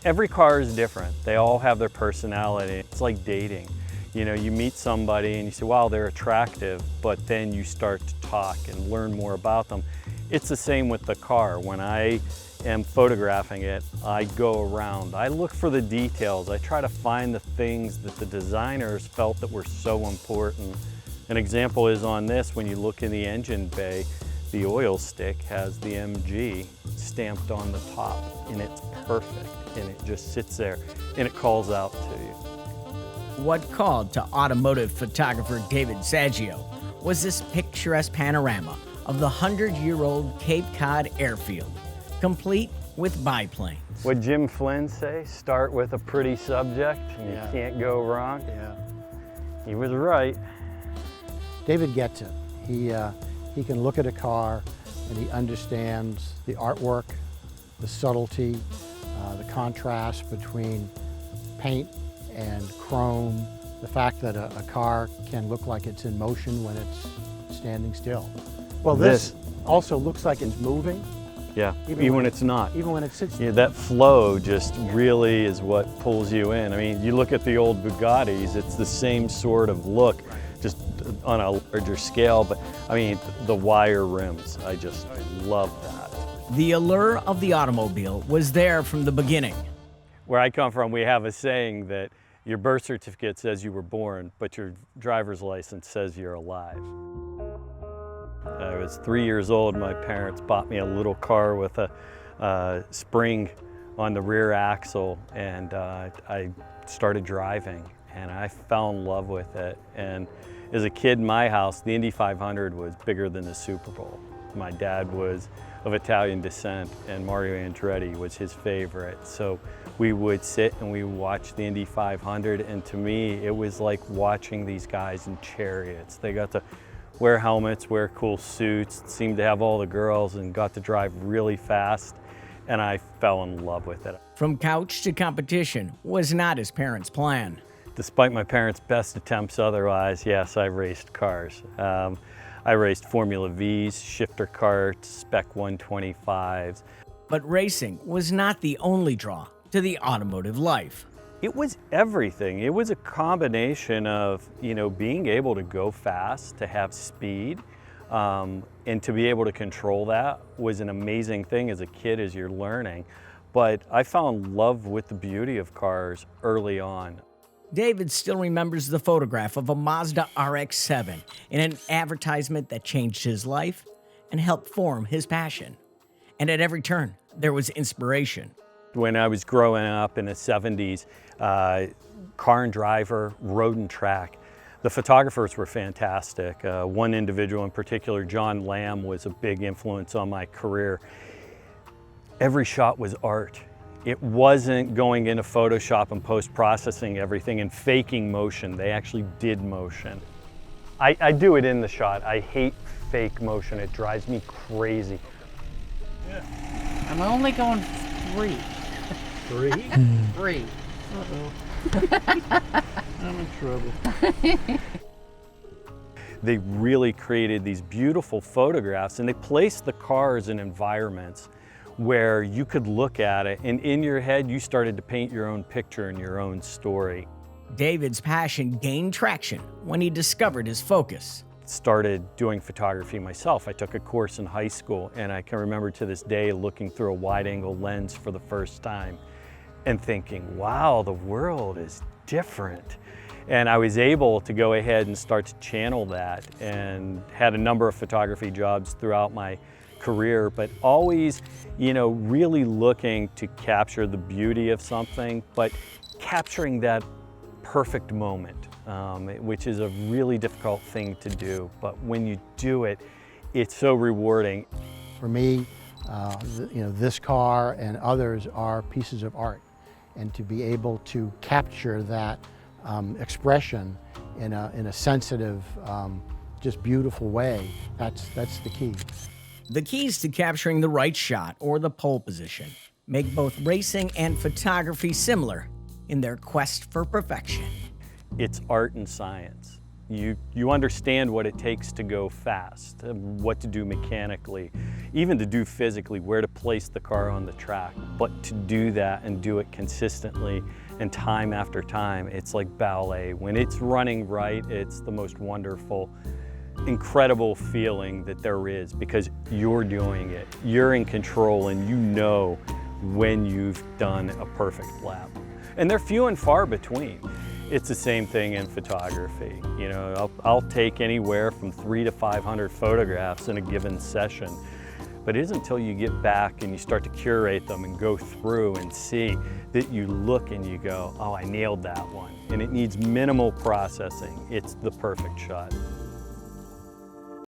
Every car is different. They all have their personality. It's like dating. You know, you meet somebody and you say, wow, they're attractive, but then you start to talk and learn more about them. It's the same with the car. When I am photographing it, I go around. I look for the details. I try to find the things that the designers felt that were so important. An example is on this, when you look in the engine bay, the oil stick has the MG stamped on the top, and it's perfect, and it just sits there, and it calls out to you. What called to automotive photographer David Saggio was this picturesque panorama of the 100-year-old Cape Cod airfield, complete with biplanes. What Jim Flynn say, start with a pretty subject, and you can't go wrong. Yeah. He was right. David gets it. He can look at a car and he understands the artwork, the subtlety, the contrast between paint and chrome, the fact that a car can look like it's in motion when it's standing still. Well, this also looks like it's moving. Yeah, even when it's not. Even when it sits. Yeah, that flow just really is what pulls you in. I mean, you look at the old Bugattis, it's the same sort of look, just on a larger scale, but I mean, the wire rims, I just love that. The allure of the automobile was there from the beginning. Where I come from, we have a saying that your birth certificate says you were born, but your driver's license says you're alive. I was 3 years old. My parents bought me a little car with a spring on the rear axle, and I started driving, and I fell in love with it. And as a kid in my house, the Indy 500 was bigger than the Super Bowl. My dad was of Italian descent, and Mario Andretti was his favorite. So we would sit and we would watch the Indy 500, and to me, it was like watching these guys in chariots. They got to wear helmets, wear cool suits, seemed to have all the girls, and got to drive really fast, and I fell in love with it. From couch to competition was not his parents' plan. Despite my parents' best attempts otherwise, yes, I raced cars. I raced Formula Vs, shifter karts, Spec 125s. But racing was not the only draw to the automotive life. It was everything. It was a combination of, you know, being able to go fast, to have speed, and to be able to control that was an amazing thing as a kid as you're learning. But I fell in love with the beauty of cars early on. David still remembers the photograph of a Mazda RX-7 in an advertisement that changed his life and helped form his passion. And at every turn, there was inspiration. When I was growing up in the 70s, car and driver, road and track, the photographers were fantastic. One individual in particular, John Lamb, was a big influence on my career. Every shot was art. It wasn't going into Photoshop and post-processing everything and faking motion. They actually did motion. I do it in the shot. I hate fake motion. It drives me crazy. I'm only going 3. 3? 3. I'm in trouble. They really created these beautiful photographs, and they placed the cars in environments where you could look at it, and in your head, you started to paint your own picture and your own story. David's passion gained traction when he discovered his focus. Started doing photography myself. I took a course in high school, and I can remember to this day looking through a wide-angle lens for the first time and thinking, wow, the world is different. And I was able to go ahead and start to channel that, and had a number of photography jobs throughout my career, but always, you know, really looking to capture the beauty of something, but capturing that perfect moment, which is a really difficult thing to do. But when you do it, it's so rewarding. For me, you know, this car and others are pieces of art, and to be able to capture that expression in a sensitive, just beautiful way, that's the key. The keys to capturing the right shot or the pole position make both racing and photography similar in their quest for perfection. It's art and science. You understand what it takes to go fast, what to do mechanically, even to do physically, where to place the car on the track. But to do that and do it consistently and time after time, it's like ballet. When it's running right, it's the most wonderful, incredible feeling that there is, because you're doing it. You're in control and you know when you've done a perfect lap. And they're few and far between. It's the same thing in photography. You know, I'll take anywhere from 300 to 500 photographs in a given session. But it isn't until you get back and you start to curate them and go through and see that you look and you go, oh, I nailed that one. And it needs minimal processing. It's the perfect shot.